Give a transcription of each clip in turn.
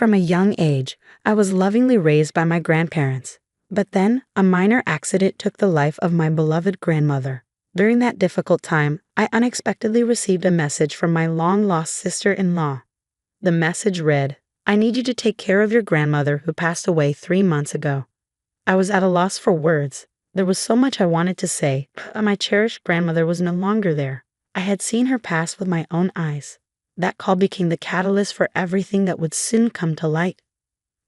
From a young age, I was lovingly raised by my grandparents. But then, a minor accident took the life of my beloved grandmother. During that difficult time, I unexpectedly received a message from my long-lost sister-in-law. The message read, "I need you to take care of your grandmother who passed away 3 months ago." I was at a loss for words. There was so much I wanted to say, but my cherished grandmother was no longer there. I had seen her pass with my own eyes. That call became the catalyst for everything that would soon come to light.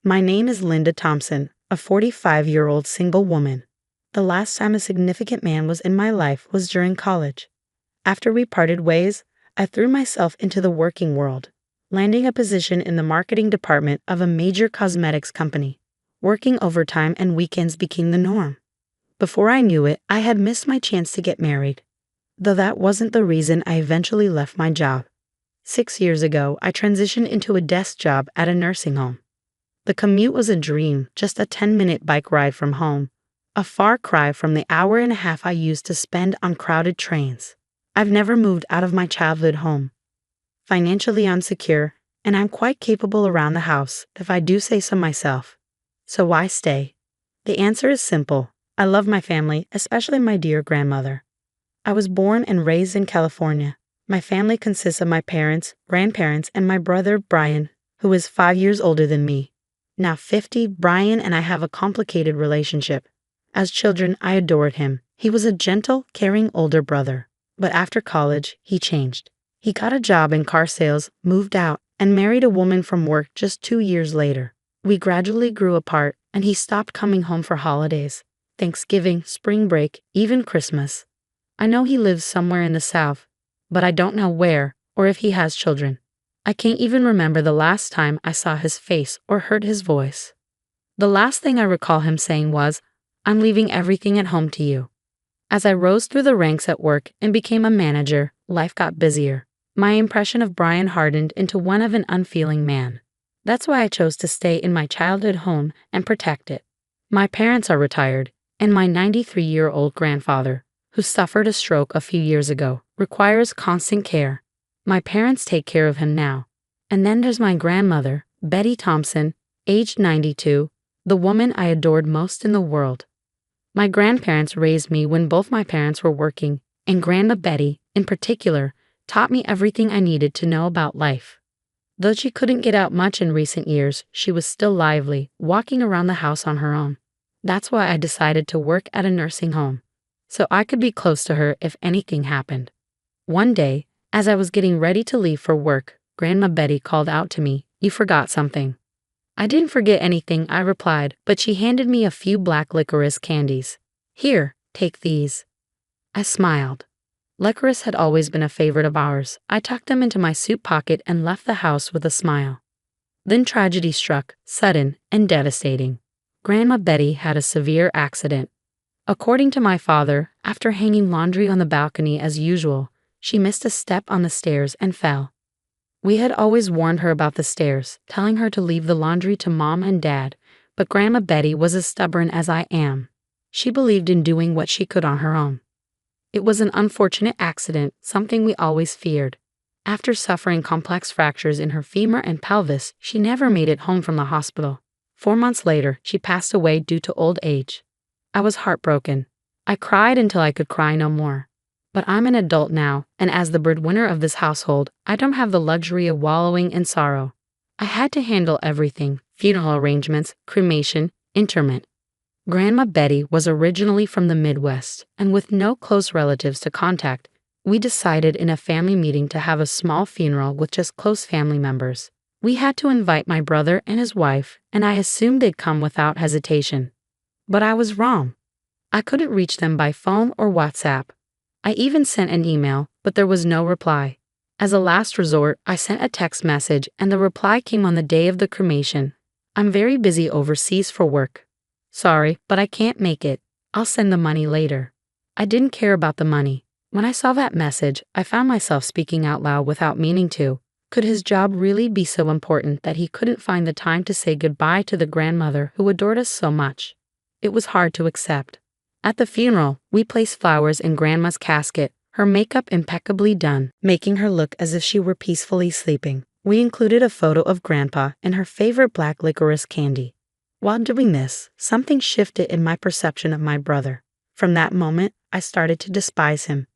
My name is Linda Thompson, a 45-year-old single woman. The last time a significant man was in my life was during college. After we parted ways, I threw myself into the working world, landing a position in the marketing department of a major cosmetics company. Working overtime and weekends became the norm. Before I knew it, I had missed my chance to get married. Though that wasn't the reason I eventually left my job. 6 years ago, I transitioned into a desk job at a nursing home. The commute was a dream, just a 10-minute bike ride from home, a far cry from the hour and a half I used to spend on crowded trains. I've never moved out of my childhood home. Financially, I'm secure, and I'm quite capable around the house, if I do say so myself. So why stay? The answer is simple. I love my family, especially my dear grandmother. I was born and raised in California. My family consists of my parents, grandparents, and my brother, Brian, who is 5 years older than me. Now 50, Brian and I have a complicated relationship. As children, I adored him. He was a gentle, caring older brother. But after college, he changed. He got a job in car sales, moved out, and married a woman from work just 2 years later. We gradually grew apart, and he stopped coming home for holidays. Thanksgiving, spring break, even Christmas. I know he lives somewhere in the South, but I don't know where or if he has children. I can't even remember the last time I saw his face or heard his voice. The last thing I recall him saying was, "I'm leaving everything at home to you." As I rose through the ranks at work and became a manager, life got busier. My impression of Brian hardened into one of an unfeeling man. That's why I chose to stay in my childhood home and protect it. My parents are retired, and my 93-year-old grandfather, who suffered a stroke a few years ago, requires constant care. My parents take care of him now. And then there's my grandmother, Betty Thompson, aged 92, the woman I adored most in the world. My grandparents raised me when both my parents were working, and Grandma Betty, in particular, taught me everything I needed to know about life. Though she couldn't get out much in recent years, she was still lively, walking around the house on her own. That's why I decided to work at a nursing home, so I could be close to her if anything happened. One day, as I was getting ready to leave for work, Grandma Betty called out to me, "You forgot something." I didn't forget anything, I replied, but she handed me a few black licorice candies. "Here, take these." I smiled. Licorice had always been a favorite of ours. I tucked them into my suit pocket and left the house with a smile. Then tragedy struck, sudden and devastating. Grandma Betty had a severe accident. According to my father, after hanging laundry on the balcony as usual, she missed a step on the stairs and fell. We had always warned her about the stairs, telling her to leave the laundry to Mom and Dad, but Grandma Betty was as stubborn as I am. She believed in doing what she could on her own. It was an unfortunate accident, something we always feared. After suffering complex fractures in her femur and pelvis, she never made it home from the hospital. 4 months later, she passed away due to old age. I was heartbroken. I cried until I could cry no more. But I'm an adult now, and as the breadwinner of this household, I don't have the luxury of wallowing in sorrow. I had to handle everything: funeral arrangements, cremation, interment. Grandma Betty was originally from the Midwest, and with no close relatives to contact, we decided in a family meeting to have a small funeral with just close family members. We had to invite my brother and his wife, and I assumed they'd come without hesitation. But I was wrong. I couldn't reach them by phone or WhatsApp. I even sent an email, but there was no reply. As a last resort, I sent a text message, and the reply came on the day of the cremation. "I'm very busy overseas for work. Sorry, but I can't make it. I'll send the money later." I didn't care about the money. When I saw that message, I found myself speaking out loud without meaning to. Could his job really be so important that he couldn't find the time to say goodbye to the grandmother who adored us so much? It was hard to accept. At the funeral, we placed flowers in Grandma's casket, her makeup impeccably done, making her look as if she were peacefully sleeping. We included a photo of Grandpa and her favorite black licorice candy. While doing this, something shifted in my perception of my brother. From that moment, I started to despise him.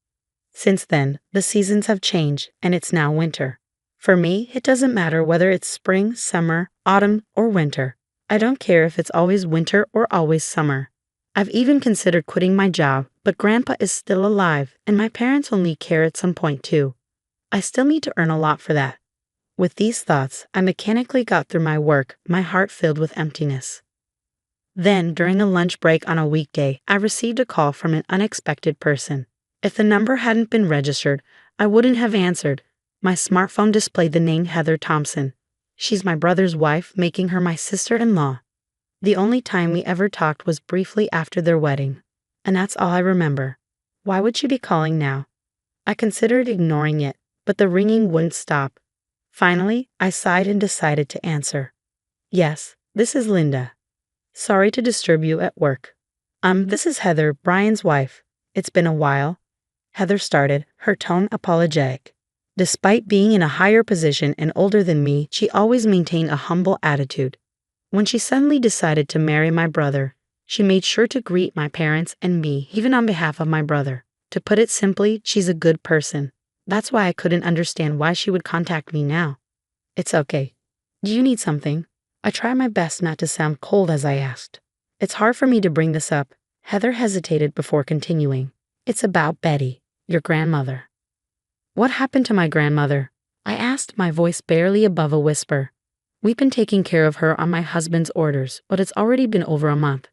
Since then, the seasons have changed and it's now winter. For me, it doesn't matter whether it's spring, summer, autumn, or winter. I don't care if it's always winter or always summer. I've even considered quitting my job, but Grandpa is still alive and my parents will need care at some point too. I still need to earn a lot for that. With these thoughts, I mechanically got through my work, my heart filled with emptiness. Then, during a lunch break on a weekday, I received a call from an unexpected person. If the number hadn't been registered, I wouldn't have answered. My smartphone displayed the name Heather Thompson. She's my brother's wife, making her my sister-in-law. The only time we ever talked was briefly after their wedding. And that's all I remember. Why would she be calling now? I considered ignoring it, but the ringing wouldn't stop. Finally, I sighed and decided to answer. Yes, this is Linda. Sorry to disturb you at work. This is Heather, Brian's wife. It's been a while. Heather started, her tone apologetic. Despite being in a higher position and older than me, she always maintained a humble attitude. When she suddenly decided to marry my brother, she made sure to greet my parents and me, even on behalf of my brother. To put it simply, she's a good person. That's why I couldn't understand why she would contact me now. It's okay. Do you need something? I tried my best not to sound cold as I asked. It's hard for me to bring this up. Heather hesitated before continuing. It's about Betty, your grandmother. What happened to my grandmother? I asked, my voice barely above a whisper. We've been taking care of her on my husband's orders, but it's already been over a month.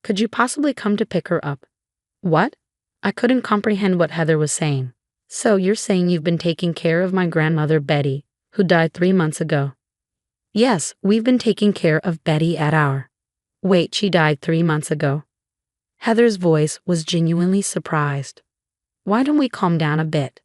Could you possibly come to pick her up? What? I couldn't comprehend what Heather was saying. So you're saying you've been taking care of my grandmother Betty, who died 3 months ago? Yes, we've been taking care of Betty at our... Wait, she died 3 months ago. Heather's voice was genuinely surprised. Why don't we calm down a bit?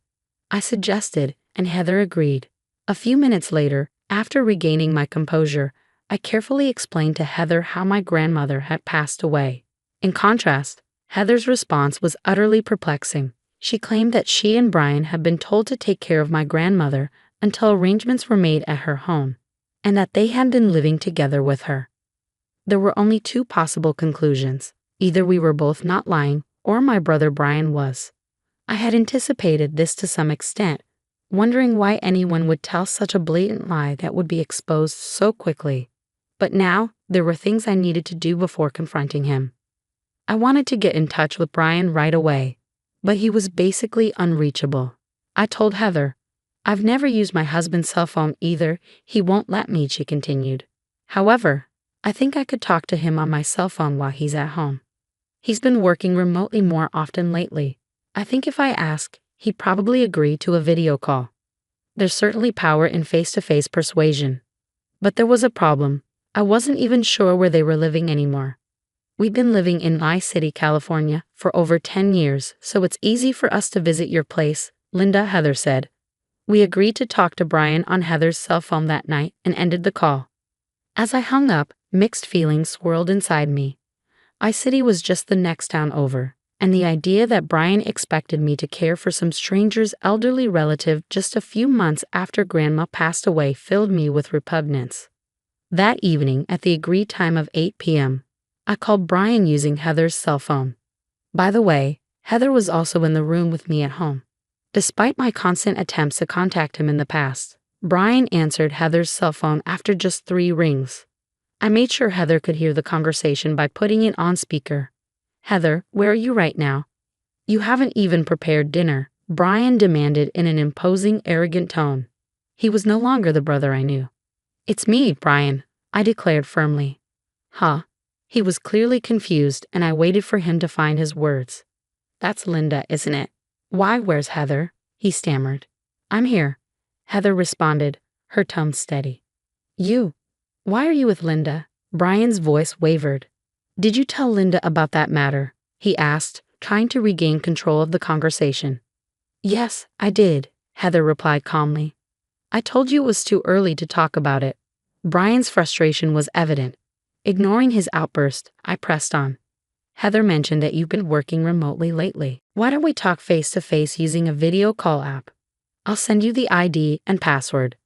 I suggested, and Heather agreed. A few minutes later, after regaining my composure, I carefully explained to Heather how my grandmother had passed away. In contrast, Heather's response was utterly perplexing. She claimed that she and Brian had been told to take care of my grandmother until arrangements were made at her home, and that they had been living together with her. There were only two possible conclusions. Either we were both not lying, or my brother Brian was. I had anticipated this to some extent, wondering why anyone would tell such a blatant lie that would be exposed so quickly. But now, there were things I needed to do before confronting him. I wanted to get in touch with Brian right away, but he was basically unreachable. I told Heather, I've never used my husband's cell phone either. He won't let me, she continued. However, I think I could talk to him on my cell phone while he's at home. He's been working remotely more often lately. I think if I ask, he'd probably agree to a video call. There's certainly power in face-to-face persuasion. But there was a problem. I wasn't even sure where they were living anymore. We've been living in Nye City, California, for over 10 years, so it's easy for us to visit your place, Linda, Heather said. We agreed to talk to Brian on Heather's cell phone that night and ended the call. As I hung up, mixed feelings swirled inside me. I-City was just the next town over, and the idea that Brian expected me to care for some stranger's elderly relative just a few months after Grandma passed away filled me with repugnance. That evening, at the agreed time of 8 p.m., I called Brian using Heather's cell phone. By the way, Heather was also in the room with me at home. Despite my constant attempts to contact him in the past, Brian answered Heather's cell phone after just 3 rings. I made sure Heather could hear the conversation by putting it on speaker. Heather, where are you right now? You haven't even prepared dinner, Brian demanded in an imposing, arrogant tone. He was no longer the brother I knew. It's me, Brian, I declared firmly. Huh? He was clearly confused, and I waited for him to find his words. That's Linda, isn't it? Why, where's Heather? He stammered. I'm here, Heather responded, her tone steady. You? Why are you with Linda? Brian's voice wavered. Did you tell Linda about that matter? He asked, trying to regain control of the conversation. Yes, I did, Heather replied calmly. I told you it was too early to talk about it. Brian's frustration was evident. Ignoring his outburst, I pressed on. Heather mentioned that you've been working remotely lately. Why don't we talk face-to-face using a video call app? I'll send you the ID and password.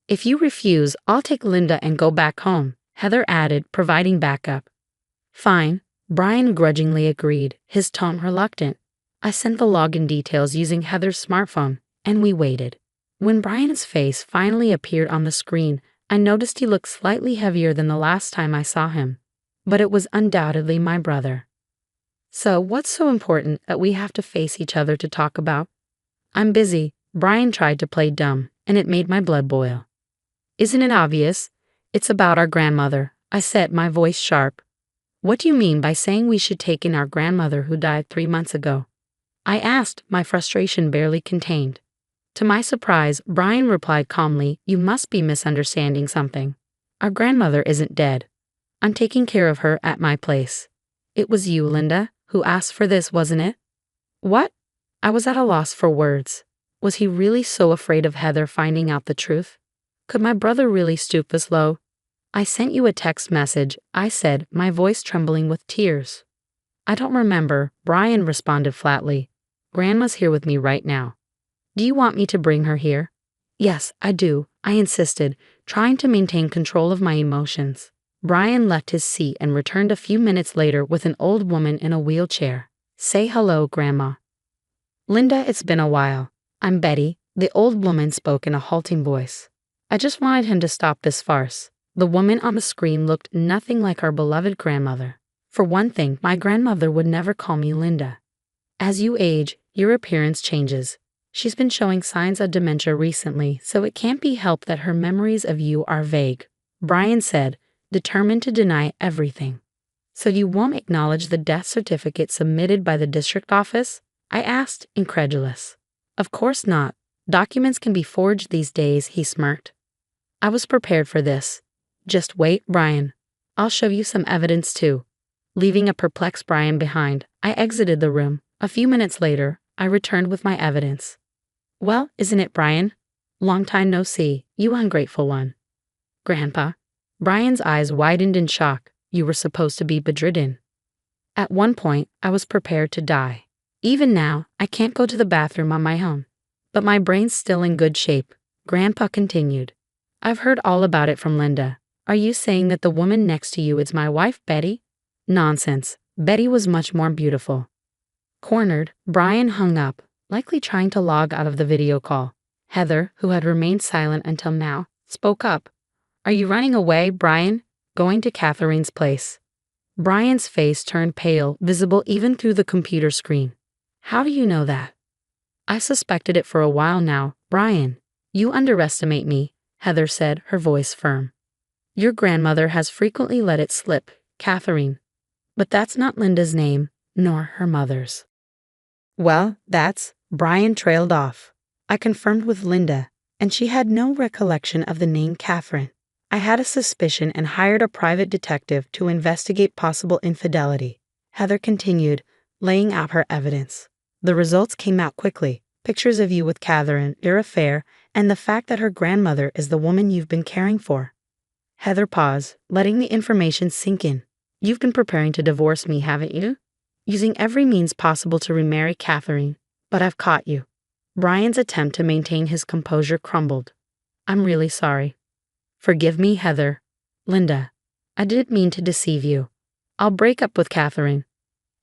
If you refuse, I'll take Linda and go back home, Heather added, providing backup. Fine, Brian grudgingly agreed, his tone reluctant. I sent the login details using Heather's smartphone, and we waited. When Brian's face finally appeared on the screen, I noticed he looked slightly heavier than the last time I saw him. But it was undoubtedly my brother. So, what's so important that we have to face each other to talk about? I'm busy, Brian tried to play dumb, and it made my blood boil. Isn't it obvious? It's about our grandmother, I said, my voice sharp. What do you mean by saying we should take in our grandmother who died 3 months ago? I asked, my frustration barely contained. To my surprise, Brian replied calmly, you must be misunderstanding something. Our grandmother isn't dead. I'm taking care of her at my place. It was you, Linda, who asked for this, wasn't it? What? I was at a loss for words. Was he really so afraid of Heather finding out the truth? Could my brother really stoop this low? I sent you a text message, I said, my voice trembling with tears. I don't remember, Brian responded flatly. Grandma's here with me right now. Do you want me to bring her here? Yes, I do, I insisted, trying to maintain control of my emotions. Brian left his seat and returned a few minutes later with an old woman in a wheelchair. Say hello, Grandma. Linda, it's been a while. I'm Betty, the old woman spoke in a halting voice. I just wanted him to stop this farce. The woman on the screen looked nothing like our beloved grandmother. For one thing, my grandmother would never call me Linda. As you age, your appearance changes. She's been showing signs of dementia recently, so it can't be helped that her memories of you are vague, Brian said, determined to deny everything. So you won't acknowledge the death certificate submitted by the district office? I asked, incredulous. Of course not. Documents can be forged these days, he smirked. I was prepared for this. Just wait, Brian. I'll show you some evidence too. Leaving a perplexed Brian behind, I exited the room. A few minutes later, I returned with my evidence. Well, isn't it, Brian? Long time no see, you ungrateful one. Grandpa. Brian's eyes widened in shock. You were supposed to be bedridden. At one point, I was prepared to die. Even now, I can't go to the bathroom on my own. But my brain's still in good shape, Grandpa continued. I've heard all about it from Linda. Are you saying that the woman next to you is my wife, Betty? Nonsense. Betty was much more beautiful. Cornered, Brian hung up, likely trying to log out of the video call. Heather, who had remained silent until now, spoke up. Are you running away, Brian? Going to Catherine's place. Brian's face turned pale, visible even through the computer screen. How do you know that? I suspected it for a while now, Brian. You underestimate me, Heather said, her voice firm. Your grandmother has frequently let it slip, Catherine. But that's not Linda's name, nor her mother's. Well, Brian trailed off. I confirmed with Linda, and she had no recollection of the name Catherine. I had a suspicion and hired a private detective to investigate possible infidelity. Heather continued, laying out her evidence. The results came out quickly. Pictures of you with Catherine, your affair, and the fact that her grandmother is the woman you've been caring for. Heather paused, letting the information sink in. You've been preparing to divorce me, haven't you? Using every means possible to remarry Catherine. But I've caught you. Brian's attempt to maintain his composure crumbled. I'm really sorry. Forgive me, Heather. Linda, I didn't mean to deceive you. I'll break up with Catherine.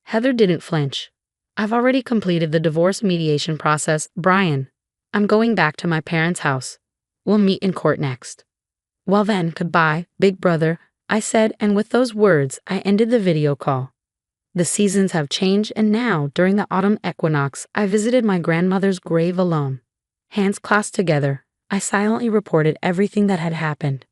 Heather didn't flinch. I've already completed the divorce mediation process, Brian. I'm going back to my parents' house. We'll meet in court next. Well then, goodbye, big brother, I said, and with those words, I ended the video call. The seasons have changed, and now, during the autumn equinox, I visited my grandmother's grave alone. Hands clasped together, I silently reported everything that had happened.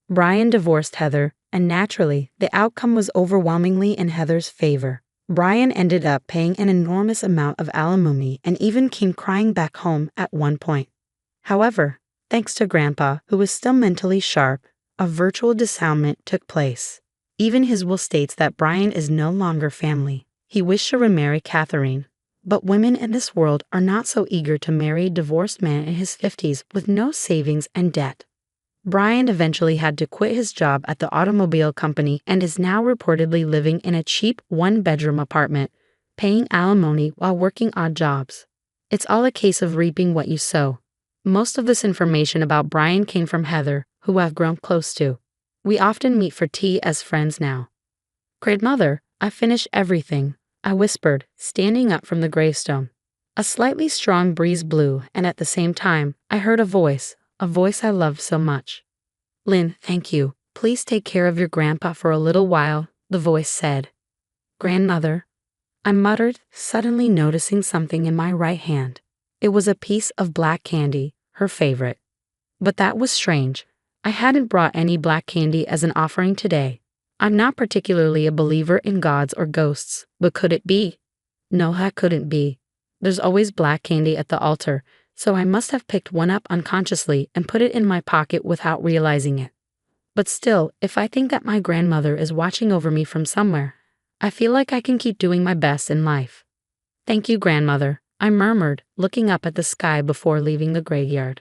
Brian divorced Heather, and naturally, the outcome was overwhelmingly in Heather's favor. Brian ended up paying an enormous amount of alimony and even came crying back home at one point. However, thanks to Grandpa, who was still mentally sharp, a virtual dissoundment took place. Even his will states that Brian is no longer family. He wished to remarry Catherine, but women in this world are not so eager to marry a divorced man in his 50s with no savings and debt. Brian eventually had to quit his job at the automobile company and is now reportedly living in a cheap one-bedroom apartment, paying alimony while working odd jobs. It's all a case of reaping what you sow. Most of this information about Brian came from Heather, who I've grown close to. We often meet for tea as friends now. Grandmother, I finished everything, I whispered, standing up from the gravestone. A slightly strong breeze blew, and at the same time, I heard a voice I loved so much. Lynn, thank you. Please take care of your grandpa for a little while, the voice said. Grandmother, I muttered, suddenly noticing something in my right hand. It was a piece of black candy, her favorite. But that was strange. I hadn't brought any black candy as an offering today. I'm not particularly a believer in gods or ghosts, but could it be? No, that couldn't be. There's always black candy at the altar, so I must have picked one up unconsciously and put it in my pocket without realizing it. But still, if I think that my grandmother is watching over me from somewhere, I feel like I can keep doing my best in life. Thank you, grandmother, I murmured, looking up at the sky before leaving the graveyard.